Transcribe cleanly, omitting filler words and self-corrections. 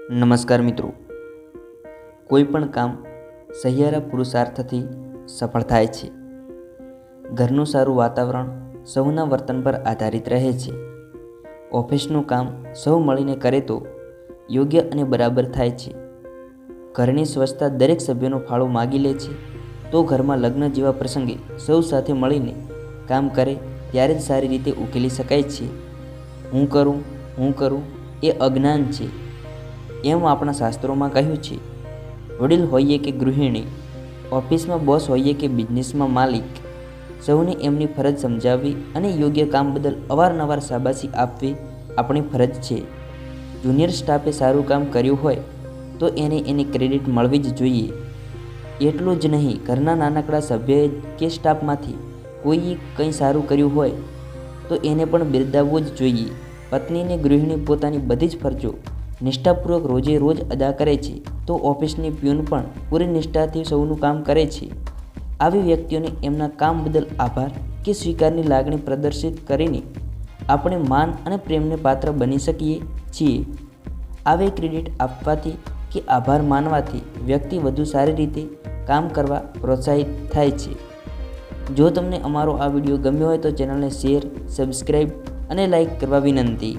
નમસ્કાર મિત્રો, કોઈ પણ કામ સહિયારા પુરુષાર્થથી સફળ થાય છે. ઘરનું સારું વાતાવરણ સૌના વર્તન પર આધારિત રહે છે. ઓફિસનું કામ સૌ મળીને કરે તો યોગ્ય અને બરાબર થાય છે. ઘરની સ્વચ્છતા દરેક સભ્યોનો ફાળો માગી લે છે તો ઘરમાં લગ્ન જેવા પ્રસંગે સૌ સાથે મળીને કામ કરે ત્યારે જ સારી રીતે ઉકેલી શકાય છે. હું કરું એ અજ્ઞાન છે એમ આપણા શાસ્ત્રોમાં કહ્યું છે. વડીલ હોઈએ કે ગૃહિણી, ઓફિસમાં બોસ હોઈએ કે બિઝનેસમાં માલિક, સૌને એમની ફરજ સમજાવવી અને યોગ્ય કામ બદલ અવારનવાર શાબાશી આપવી આપણી ફરજ છે. જુનિયર સ્ટાફે સારું કામ કર્યું હોય તો એને ક્રેડિટ મળવી જ જોઈએ. એટલું જ નહીં, ઘરના નાનકડા સભ્ય કે સ્ટાફમાંથી કોઈએ કંઈ સારું કર્યું હોય તો એને પણ બિરદાવવું જ જોઈએ. પત્નીને ગૃહિણી પોતાની બધી જ ફરજો નિષ્ઠાપૂર્વક રોજે રોજ અદા કરે છે તો ઓફિસની પ્યુન પણ પૂરી નિષ્ઠાથી સૌનું કામ કરે છે. આવી વ્યક્તિઓને એમના કામ બદલ આભાર કે સ્વીકારની લાગણી પ્રદર્શિત કરીને આપણે માન અને પ્રેમને પાત્ર બની શકીએ છીએ. આવી ક્રેડિટ આપવાથી કે આભાર માનવાથી વ્યક્તિ વધુ સારી રીતે કામ કરવા પ્રોત્સાહિત થાય છે. જો તમને અમારો આ વિડીયો ગમ્યો હોય તો ચેનલને શેર, સબસ્ક્રાઈબ અને લાઈક કરવા વિનંતી.